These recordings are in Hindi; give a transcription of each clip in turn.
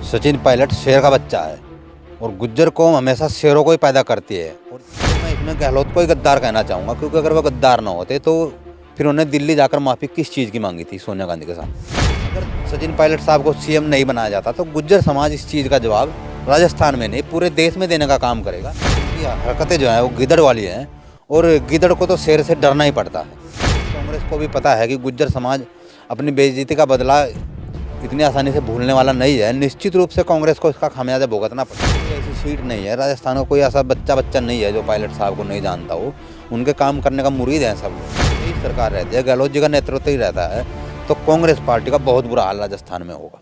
सचिन पायलट शेर का बच्चा है और गुज्जर कौम हमेशा शेरों को ही पैदा करती है। और मैं इसमें गहलोत को ही गद्दार कहना चाहूँगा, क्योंकि अगर वो गद्दार ना होते तो फिर उन्हें दिल्ली जाकर माफ़ी किस चीज़ की मांगी थी सोनिया गांधी के साथ। अगर सचिन पायलट साहब को सीएम नहीं बनाया जाता तो गुज्जर समाज इस चीज़ का जवाब राजस्थान में नहीं पूरे देश में देने का काम करेगा। ये हरकतें जो हैं वो गिदड़ वाली हैं और गिदड़ को तो शेर से डरना ही पड़ता है। कांग्रेस को भी पता है कि गुज्जर समाज अपनी बेइज्जती का बदला इतनी आसानी से भूलने वाला नहीं है। निश्चित रूप से कांग्रेस को इसका खामियाजा भुगतना पड़ेगा। ऐसी सीट नहीं है राजस्थान का, कोई ऐसा बच्चा नहीं है जो पायलट साहब को नहीं जानता हो। उनके काम करने का मुरीद है सब लोग। यही सरकार रहती है, गहलोत जी का नेतृत्व ही रहता है, तो कांग्रेस पार्टी का बहुत बुरा हाल राजस्थान में होगा।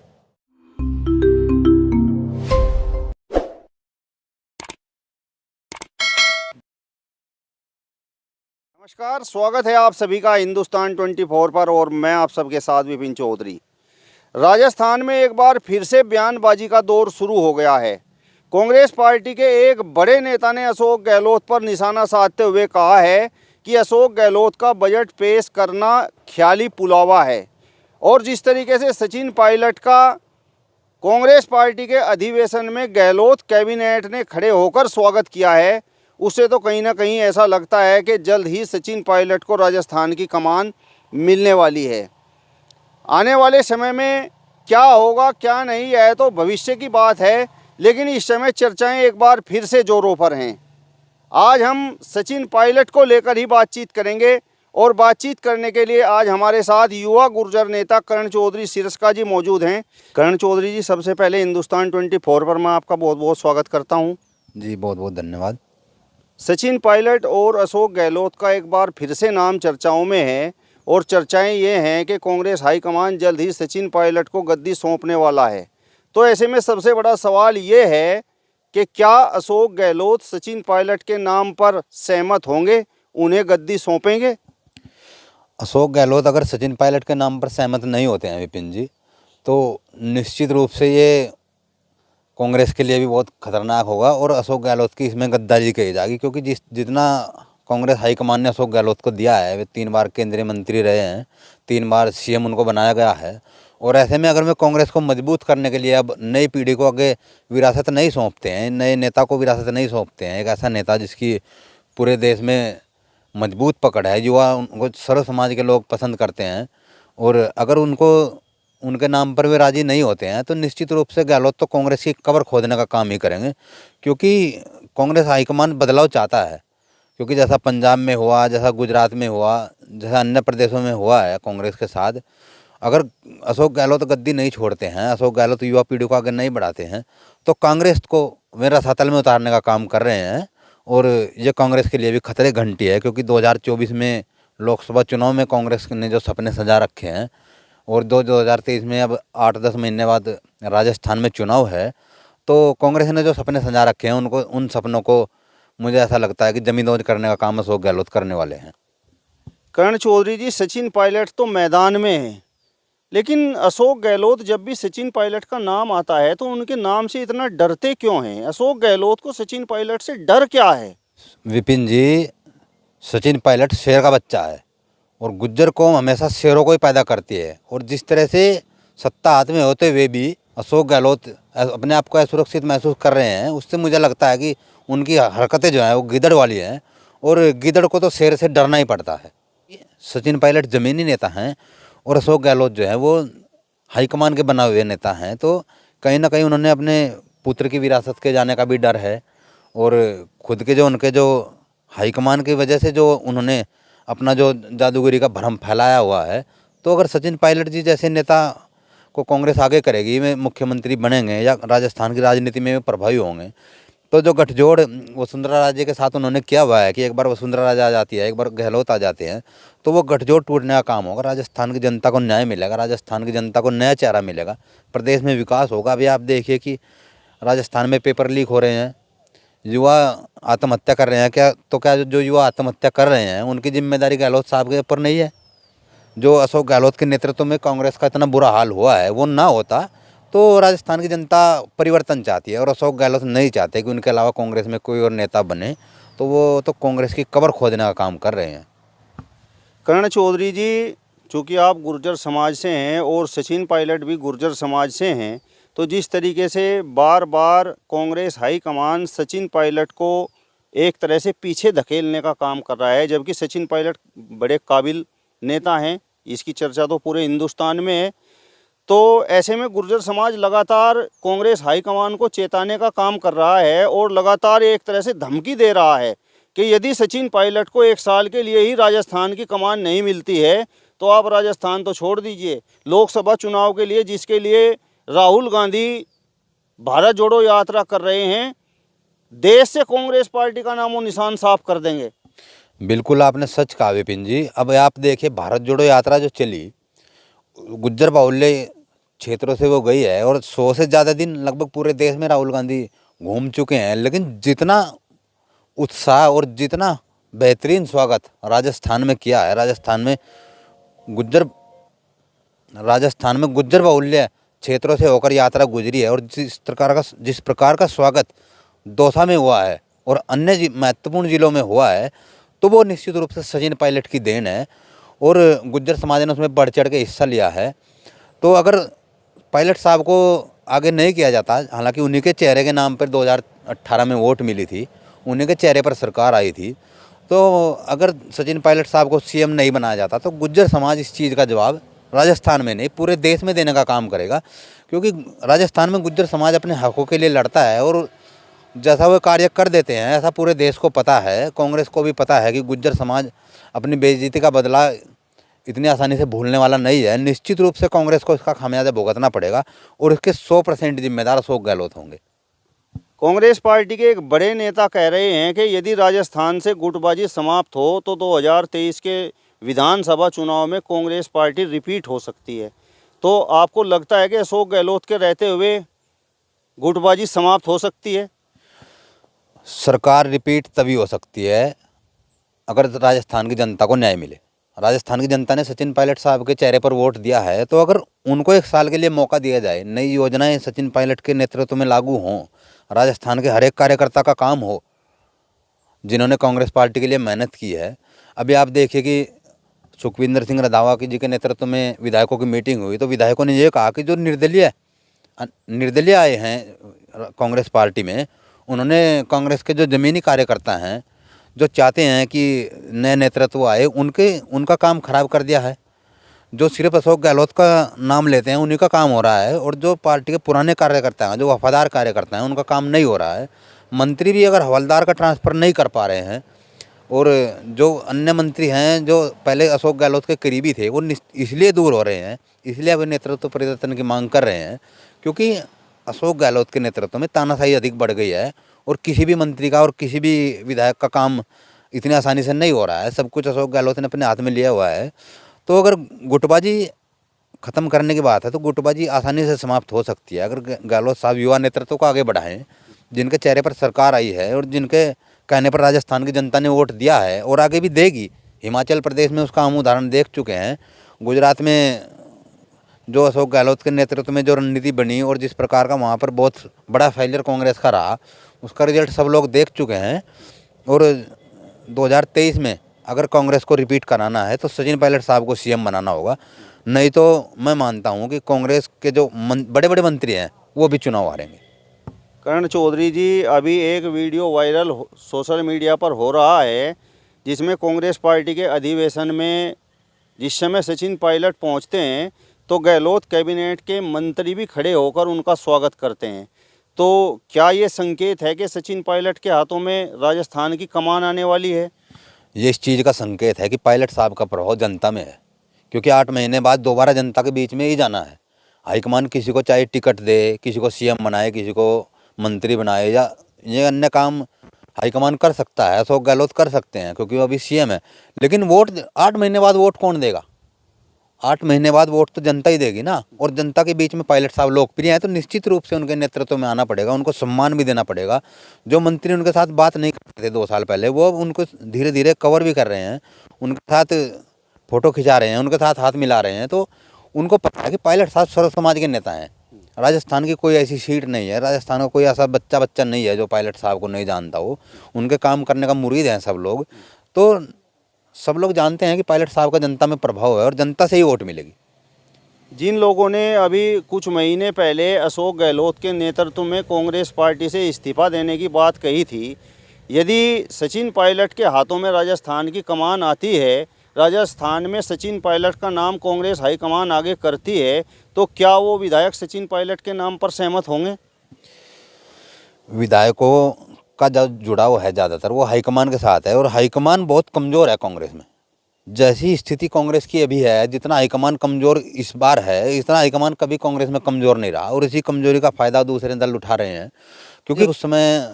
नमस्कार, स्वागत है आप सभी का हिंदुस्तान 24 पर और मैं आप सबके साथ विपिन चौधरी। राजस्थान में एक बार फिर से बयानबाजी का दौर शुरू हो गया है। कांग्रेस पार्टी के एक बड़े नेता ने अशोक गहलोत पर निशाना साधते हुए कहा है कि अशोक गहलोत का बजट पेश करना ख्याली पुलावा है। और जिस तरीके से सचिन पायलट का कांग्रेस पार्टी के अधिवेशन में गहलोत कैबिनेट ने खड़े होकर स्वागत किया है, उससे तो कहीं ना कहीं ऐसा लगता है कि जल्द ही सचिन पायलट को राजस्थान की कमान मिलने वाली है। आने वाले समय में क्या होगा क्या नहीं, यह तो भविष्य की बात है, लेकिन इस समय चर्चाएं एक बार फिर से जोरों पर हैं। आज हम सचिन पायलट को लेकर ही बातचीत करेंगे और बातचीत करने के लिए आज हमारे साथ युवा गुर्जर नेता करण चौधरी सिरस्का जी मौजूद हैं। करण चौधरी जी, सबसे पहले हिंदुस्तान 24 पर मैं आपका बहुत बहुत स्वागत करता हूं। जी बहुत बहुत धन्यवाद। सचिन पायलट और अशोक गहलोत का एक बार फिर से नाम चर्चाओं में है और चर्चाएं ये हैं कि कांग्रेस हाईकमान जल्द ही सचिन पायलट को गद्दी सौंपने वाला है। तो ऐसे में सबसे बड़ा सवाल ये है कि क्या अशोक गहलोत सचिन पायलट के नाम पर सहमत होंगे, उन्हें गद्दी सौंपेंगे? अशोक गहलोत अगर सचिन पायलट के नाम पर सहमत नहीं होते हैं विपिन जी, तो निश्चित रूप से ये कांग्रेस के लिए भी बहुत खतरनाक होगा और अशोक गहलोत की इसमें गद्दारी कही जाएगी। क्योंकि जितना कांग्रेस हाईकमान ने अशोक गहलोत को दिया है, वे 3 बार केंद्रीय मंत्री रहे हैं, 3 बार सीएम उनको बनाया गया है। और ऐसे में अगर मैं कांग्रेस को मजबूत करने के लिए अब नई पीढ़ी को आगे विरासत नहीं सौंपते हैं, नए नेता को विरासत नहीं सौंपते हैं, एक ऐसा नेता जिसकी पूरे देश में मजबूत पकड़ है, युवा उनको सर्व समाज के लोग पसंद करते हैं, और अगर उनके नाम पर वे राजी नहीं होते हैं, तो निश्चित रूप से गहलोत तो कांग्रेस की कब्र खोदने का काम ही करेंगे। क्योंकि कांग्रेस हाईकमान बदलाव चाहता है, क्योंकि जैसा पंजाब में हुआ, जैसा गुजरात में हुआ, जैसा अन्य प्रदेशों में हुआ है कांग्रेस के साथ, अगर अशोक गहलोत गद्दी नहीं छोड़ते हैं, अशोक गहलोत युवा पीढ़ी को आगे नहीं बढ़ाते हैं, तो कांग्रेस को वे रसातल में उतारने का काम कर रहे हैं। और ये कांग्रेस के लिए भी खतरे घंटी है, क्योंकि 2024 में लोकसभा चुनाव में कांग्रेस ने जो सपने सजा रखे हैं और 2023 में अब 8-10 महीने बाद राजस्थान में चुनाव है, तो कांग्रेस ने जो सपने सजा रखे हैं उनको, उन सपनों को मुझे ऐसा लगता है कि जमींदोज करने का काम अशोक गहलोत करने वाले हैं। करण चौधरी जी, सचिन पायलट तो मैदान में है, लेकिन अशोक गहलोत, जब भी सचिन पायलट का नाम आता है तो उनके नाम से इतना डरते क्यों हैं? अशोक गहलोत को सचिन पायलट से डर क्या है? विपिन जी, सचिन पायलट शेर का बच्चा है और गुज्जर कौम हमेशा शेरों को ही पैदा करती है। और जिस तरह से सत्ता हाथ में होते हुए भी अशोक गहलोत अपने आप को असुरक्षित महसूस कर रहे हैं, उससे मुझे लगता है कि उनकी हरकतें जो हैं वो गिदड़ वाली हैं और गिदड़ को तो शेर से डरना ही पड़ता है। सचिन पायलट ज़मीनी नेता हैं और अशोक गहलोत जो है वो हाईकमान के बनाए हुए नेता हैं, तो कहीं ना कहीं उन्होंने अपने पुत्र की विरासत के जाने का भी डर है और खुद के जो उनके जो हाईकमान की वजह से जो उन्होंने अपना जो जादूगरी का भ्रम फैलाया हुआ है, तो अगर सचिन पायलट जी जैसे नेता को कांग्रेस आगे करेगी, वे मुख्यमंत्री बनेंगे या राजस्थान की राजनीति में प्रभावी होंगे, तो जो गठजोड़ वसुंधरा राजे के साथ उन्होंने किया हुआ है कि एक बार वसुंधरा राजे आ जाती है, एक बार गहलोत आ जाते हैं, तो वो गठजोड़ टूटने का काम होगा। राजस्थान की जनता को न्याय मिलेगा, राजस्थान की जनता को नया चेहरा मिलेगा, प्रदेश में विकास होगा। अभी आप देखिए कि राजस्थान में पेपर लीक हो रहे हैं, युवा आत्महत्या कर रहे हैं। क्या जो युवा आत्महत्या कर रहे हैं उनकी जिम्मेदारी गहलोत साहब के ऊपर नहीं है? जो अशोक गहलोत के नेतृत्व में कांग्रेस का इतना बुरा हाल हुआ है, वो ना होता तो राजस्थान की जनता परिवर्तन चाहती है और अशोक गहलोत नहीं चाहते कि उनके अलावा कांग्रेस में कोई और नेता बने, तो वो तो कांग्रेस की कब्र खोदने का काम कर रहे हैं। करण चौधरी जी, चूँकि आप गुर्जर समाज से हैं और सचिन पायलट भी गुर्जर समाज से हैं, तो जिस तरीके से बार बार कांग्रेस हाईकमान सचिन पायलट को एक तरह से पीछे धकेलने का काम कर रहा है, जबकि सचिन पायलट बड़े काबिल नेता हैं, इसकी चर्चा तो पूरे हिंदुस्तान में है। तो ऐसे में गुर्जर समाज लगातार कांग्रेस हाईकमान को चेताने का काम कर रहा है और लगातार एक तरह से धमकी दे रहा है कि यदि सचिन पायलट को 1 साल के लिए ही राजस्थान की कमान नहीं मिलती है तो आप राजस्थान तो छोड़ दीजिए, लोकसभा चुनाव के लिए जिसके लिए राहुल गांधी भारत जोड़ो यात्रा कर रहे हैं, देश से कांग्रेस पार्टी का नामो निशान साफ कर देंगे। बिल्कुल आपने सच कहा विपिन जी। अब आप देखिए, भारत जोड़ो यात्रा जो चली, गुज्जर बाहुल्य क्षेत्रों से वो गई है और 100 से ज़्यादा दिन लगभग पूरे देश में राहुल गांधी घूम चुके हैं। लेकिन जितना उत्साह और जितना बेहतरीन स्वागत राजस्थान में किया है, राजस्थान में गुज्जर बाहुल्य क्षेत्रों से होकर यात्रा गुजरी है और जिस प्रकार का स्वागत दौसा में हुआ है और अन्य महत्वपूर्ण जिलों में हुआ है, तो वो निश्चित रूप से सचिन पायलट की देन है और गुज्जर समाज ने उसमें बढ़ चढ़ के हिस्सा लिया है। तो अगर पायलट साहब को आगे नहीं किया जाता, हालांकि उन्हीं के चेहरे के नाम पर 2018 में वोट मिली थी, उन्हीं के चेहरे पर सरकार आई थी, तो अगर सचिन पायलट साहब को सीएम नहीं बनाया जाता तो गुज्जर समाज इस चीज़ का जवाब राजस्थान में नहीं पूरे देश में देने का काम करेगा। क्योंकि राजस्थान में गुज्जर समाज अपने हकों के लिए लड़ता है और जैसा वो कार्य कर देते हैं ऐसा पूरे देश को पता है, कांग्रेस को भी पता है कि गुज्जर समाज अपनी बेइज्जती का बदला इतनी आसानी से भूलने वाला नहीं है। निश्चित रूप से कांग्रेस को इसका खामियाजा भुगतना पड़ेगा और इसके 100% जिम्मेदार अशोक गहलोत होंगे। कांग्रेस पार्टी के एक बड़े नेता कह रहे हैं कि यदि राजस्थान से गुटबाजी समाप्त हो तो 2023 के विधानसभा चुनाव में कांग्रेस पार्टी रिपीट हो सकती है। तो आपको लगता है कि अशोक गहलोत के रहते हुए गुटबाजी समाप्त हो सकती है? सरकार रिपीट तभी हो सकती है अगर राजस्थान की जनता को न्याय मिले। राजस्थान की जनता ने सचिन पायलट साहब के चेहरे पर वोट दिया है, तो अगर उनको 1 साल के लिए मौका दिया जाए, नई योजनाएं सचिन पायलट के नेतृत्व में लागू हों, राजस्थान के हर एक कार्यकर्ता का काम हो जिन्होंने कांग्रेस पार्टी के लिए मेहनत की है। अभी आप देखिए कि सुखविंदर सिंह रंधावा जी के नेतृत्व में विधायकों की मीटिंग हुई, तो विधायकों ने ये कहा कि जो निर्दलीय आए हैं कांग्रेस पार्टी में, उन्होंने कांग्रेस के जो ज़मीनी कार्यकर्ता हैं जो चाहते हैं कि नए नेतृत्व आए, उनका काम खराब कर दिया है। जो सिर्फ अशोक गहलोत का नाम लेते हैं उन्हीं का काम हो रहा है और जो पार्टी के पुराने कार्यकर्ता हैं, जो वफादार कार्यकर्ता हैं, उनका काम नहीं हो रहा है। मंत्री भी अगर हवलदार का ट्रांसफ़र नहीं कर पा रहे हैं और जो अन्य मंत्री हैं जो पहले अशोक गहलोत के करीबी थे वो इसलिए दूर हो रहे हैं, इसलिए अब नेतृत्व परिवर्तन की मांग कर रहे हैं, क्योंकि अशोक गहलोत के नेतृत्व में तानाशाही अधिक बढ़ गई है और किसी भी मंत्री का और किसी भी विधायक का काम इतनी आसानी से नहीं हो रहा है। सब कुछ अशोक गहलोत ने अपने हाथ में लिया हुआ है। तो अगर गुटबाजी ख़त्म करने की बात है तो गुटबाजी आसानी से समाप्त हो सकती है अगर गहलोत साहब युवा नेतृत्व को आगे बढ़ाएं, जिनके चेहरे पर सरकार आई है और जिनके कहने पर राजस्थान की जनता ने वोट दिया है और आगे भी देगी। हिमाचल प्रदेश में उसका हम उदाहरण देख चुके हैं। गुजरात में जो अशोक गहलोत के नेतृत्व में जो रणनीति बनी और जिस प्रकार का वहाँ पर बहुत बड़ा फेलियर कांग्रेस का रहा, उसका रिजल्ट सब लोग देख चुके हैं। और 2023 में अगर कांग्रेस को रिपीट कराना है तो सचिन पायलट साहब को सीएम बनाना होगा, नहीं तो मैं मानता हूँ कि कांग्रेस के जो बड़े बड़े मंत्री हैं वो भी चुनाव हारेंगे। कर्ण चौधरी जी, अभी एक वीडियो वायरल सोशल मीडिया पर हो रहा है जिसमें कांग्रेस पार्टी के अधिवेशन में जिस समय सचिन पायलट पहुंचते हैं तो गहलोत कैबिनेट के मंत्री भी खड़े होकर उनका स्वागत करते हैं। तो क्या ये संकेत है कि सचिन पायलट के हाथों में राजस्थान की कमान आने वाली है? ये इस चीज़ का संकेत है कि पायलट साहब का प्रभाव जनता में है, क्योंकि 8 महीने बाद दोबारा जनता के बीच में ही जाना है। हाईकमान किसी को चाहे टिकट दे, किसी को सीएम बनाए, किसी को मंत्री बनाए, या ये अन्य काम हाईकमान कर सकता है, अशोक गहलोत कर सकते हैं क्योंकि वो अभी सीएम है। लेकिन वोट 8 महीने बाद वोट कौन देगा? 8 महीने बाद वोट तो जनता ही देगी ना। और जनता के बीच में पायलट साहब लोकप्रिय हैं तो निश्चित रूप से उनके नेतृत्व में आना पड़ेगा, उनको सम्मान भी देना पड़ेगा। जो मंत्री उनके साथ बात नहीं करते थे 2 साल पहले, वो उनको धीरे धीरे कवर भी कर रहे हैं, उनके साथ फ़ोटो खिंचा रहे हैं, उनके साथ हाथ मिला रहे हैं। तो उनको पता है कि पायलट साहब सर्व समाज के नेता हैं। राजस्थान की कोई ऐसी सीट नहीं है, राजस्थान का कोई ऐसा बच्चा नहीं है जो पायलट साहब को नहीं जानता हो। उनके काम करने का मुरीद हैं सब लोग। तो सब लोग जानते हैं कि पायलट साहब का जनता में प्रभाव है और जनता से ही वोट मिलेगी। जिन लोगों ने अभी कुछ महीने पहले अशोक गहलोत के नेतृत्व में कांग्रेस पार्टी से इस्तीफा देने की बात कही थी, यदि सचिन पायलट के हाथों में राजस्थान की कमान आती है, राजस्थान में सचिन पायलट का नाम कांग्रेस हाईकमान आगे करती है, तो क्या वो विधायक सचिन पायलट के नाम पर सहमत होंगे? विधायकों का जो जुड़ाव है ज़्यादातर वो हाईकमान के साथ है, और हाईकमान बहुत कमज़ोर है कांग्रेस में। जैसी स्थिति कांग्रेस की अभी है, जितना हाईकमान कमज़ोर इस बार है, इतना हाईकमान कभी कांग्रेस में कमज़ोर नहीं रहा, और इसी कमज़ोरी का फ़ायदा दूसरे दल उठा रहे हैं। क्योंकि उस समय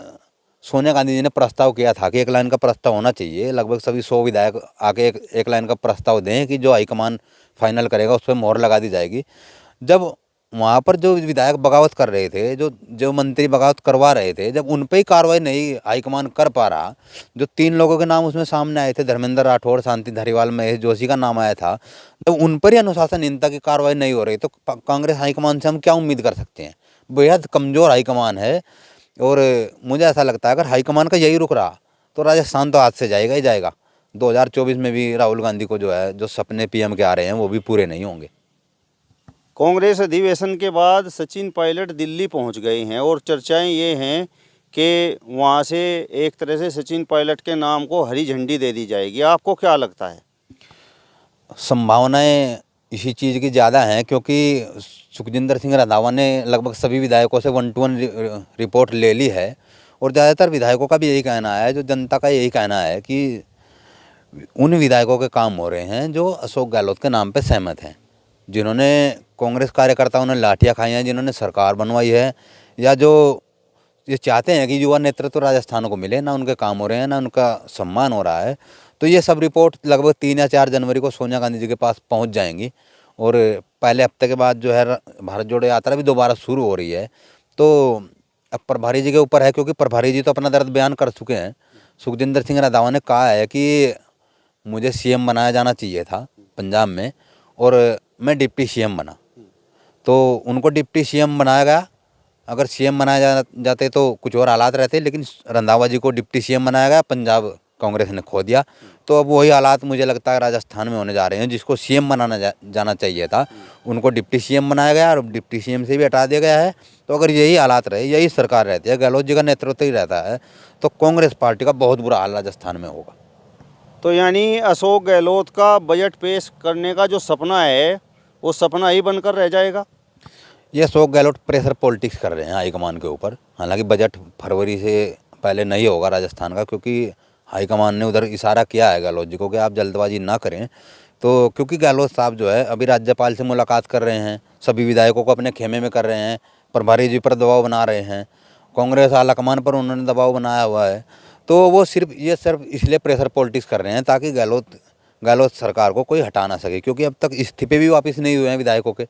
सोनिया गांधी जी ने प्रस्ताव किया था कि एक लाइन का प्रस्ताव होना चाहिए, लगभग सभी 100 विधायक आके एक लाइन का प्रस्ताव दें कि जो हाईकमान फाइनल करेगा उस पर मोहर लगा दी जाएगी। जब वहाँ पर जो विधायक बगावत कर रहे थे, जो मंत्री बगावत करवा रहे थे, जब उन पर ही कार्रवाई नहीं हाईकमान कर पा रहा, जो 3 लोगों के नाम उसमें सामने आए थे, धर्मेंद्र राठौड़, शांति धारीवाल, महेश जोशी का नाम आया था, जब उन पर ही अनुशासनहीनता की कार्रवाई नहीं हो रही, तो कांग्रेस हाईकमान से हम क्या उम्मीद कर सकते हैं? बेहद कमज़ोर हाईकमान है। और मुझे ऐसा लगता है अगर हाईकमान का यही रुख रहा तो राजस्थान तो हाथ से जाएगा ही जाएगा। 2024 में भी राहुल गांधी को जो सपने पीएम के आ रहे हैं वो भी पूरे नहीं होंगे। कांग्रेस अधिवेशन के बाद सचिन पायलट दिल्ली पहुंच गए हैं और चर्चाएं ये हैं कि वहां से एक तरह से सचिन पायलट के नाम को हरी झंडी दे दी जाएगी। आपको क्या लगता है? संभावनाएं इसी चीज़ की ज़्यादा हैं, क्योंकि सुखजिंदर सिंह रंधावा ने लगभग सभी विधायकों से 1-to-1 रिपोर्ट ले ली है, और ज़्यादातर विधायकों का भी यही कहना है, जो जनता का यही कहना है कि उन विधायकों के काम हो रहे हैं जो अशोक गहलोत के नाम पे सहमत हैं, जिन्होंने कांग्रेस कार्यकर्ताओं ने लाठियाँ खाई हैं, जिन्होंने सरकार बनवाई है, या जो ये चाहते हैं कि युवा नेतृत्व राजस्थान को मिले, ना उनके काम हो रहे हैं, ना उनका सम्मान हो रहा है। तो ये सब रिपोर्ट लगभग 3 या 4 जनवरी को सोनिया गांधी जी के पास पहुंच जाएंगी, और पहले हफ्ते के बाद जो है भारत जोड़ो यात्रा भी दोबारा शुरू हो रही है। तो अब प्रभारी जी के ऊपर है, क्योंकि प्रभारी जी तो अपना दर्द बयान कर चुके हैं। सुखजिंदर सिंह रंधावा ने कहा है कि मुझे सीएम बनाया जाना चाहिए था पंजाब में, और मैं डिप्टी सीएम बना, तो उनको डिप्टी सीएम बनाया गया। अगर सीएम बनाया जाते तो कुछ और हालात रहते, लेकिन रंधावा जी को डिप्टी सीएम बनाया गया, पंजाब कांग्रेस ने खो दिया। तो अब वही हालात मुझे लगता है राजस्थान में होने जा रहे हैं। जिसको सीएम बनाना जाना चाहिए था उनको डिप्टी सीएम बनाया गया, और डिप्टी सीएम से भी हटा दिया गया है। तो अगर यही हालात रहे, यही सरकार रहती है, गहलोत जी का नेतृत्व ही रहता है, तो कांग्रेस पार्टी का बहुत बुरा हाल राजस्थान में होगा। तो यानी अशोक गहलोत का बजट पेश करने का जो सपना है वो सपना ही बनकर रह जाएगा। ये अशोक गहलोत प्रेशर पॉलिटिक्स कर रहे हैं हाईकमान के ऊपर। हालांकि बजट फरवरी से पहले नहीं होगा राजस्थान का, क्योंकि हाईकमान ने उधर इशारा किया है गहलोत जी को कि आप जल्दबाजी ना करें। तो क्योंकि गहलोत साहब जो है अभी राज्यपाल से मुलाकात कर रहे हैं, सभी विधायकों को अपने खेमे में कर रहे हैं, प्रभारी जी पर दबाव बना रहे हैं, कांग्रेस आलाकमान पर उन्होंने दबाव बनाया हुआ है। तो वो सिर्फ इसलिए प्रेशर पॉलिटिक्स कर रहे हैं ताकि गहलोत सरकार को कोई हटा ना सके, क्योंकि अब तक इस्तीफे भी वापस नहीं हुए हैं विधायकों के।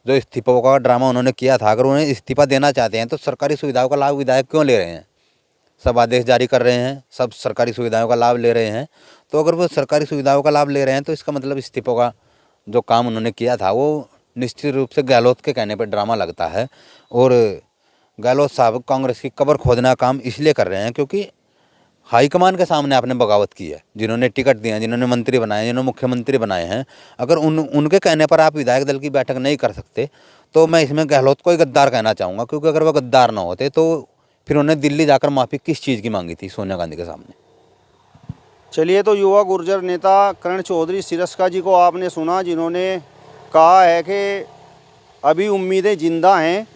जो इस्तीफों का ड्रामा उन्होंने किया था, अगर उन्हें इस्तीफा देना चाहते हैं तो सरकारी सुविधाओं का लाभ विधायक क्यों ले रहे हैं? सब आदेश जारी कर रहे हैं, सब सरकारी सुविधाओं का लाभ ले रहे हैं। तो अगर वो सरकारी सुविधाओं का लाभ ले रहे हैं तो इसका मतलब इस्तीफों का जो काम उन्होंने किया था वो निश्चित रूप से गहलोत के कहने पर ड्रामा लगता है। और गहलोत साहब कांग्रेस की कब्र खोदने का काम इसलिए कर रहे हैं क्योंकि हाईकमान के सामने आपने बगावत की है। जिन्होंने टिकट दिए हैं, जिन्होंने मंत्री बनाए, जिन्होंने मुख्यमंत्री बनाए हैं, अगर उनके कहने पर आप विधायक दल की बैठक नहीं कर सकते तो मैं इसमें गहलोत को ही गद्दार कहना चाहूँगा। क्योंकि अगर वो गद्दार ना होते तो फिर उन्हें दिल्ली जाकर माफ़ी किस चीज़ की मांगी थी सोनिया गांधी के सामने। चलिए, तो युवा गुर्जर नेता करण चौधरी सिरस्का जी को आपने सुना, जिन्होंने कहा है कि अभी उम्मीदें जिंदा हैं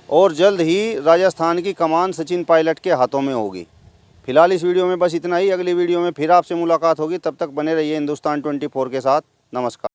और जल्द ही राजस्थान की कमान सचिन पायलट के हाथों में होगी। फिलहाल इस वीडियो में बस इतना ही। अगली वीडियो में फिर आपसे मुलाकात होगी। तब तक बने रहिए हिंदुस्तान 24 के साथ। नमस्कार।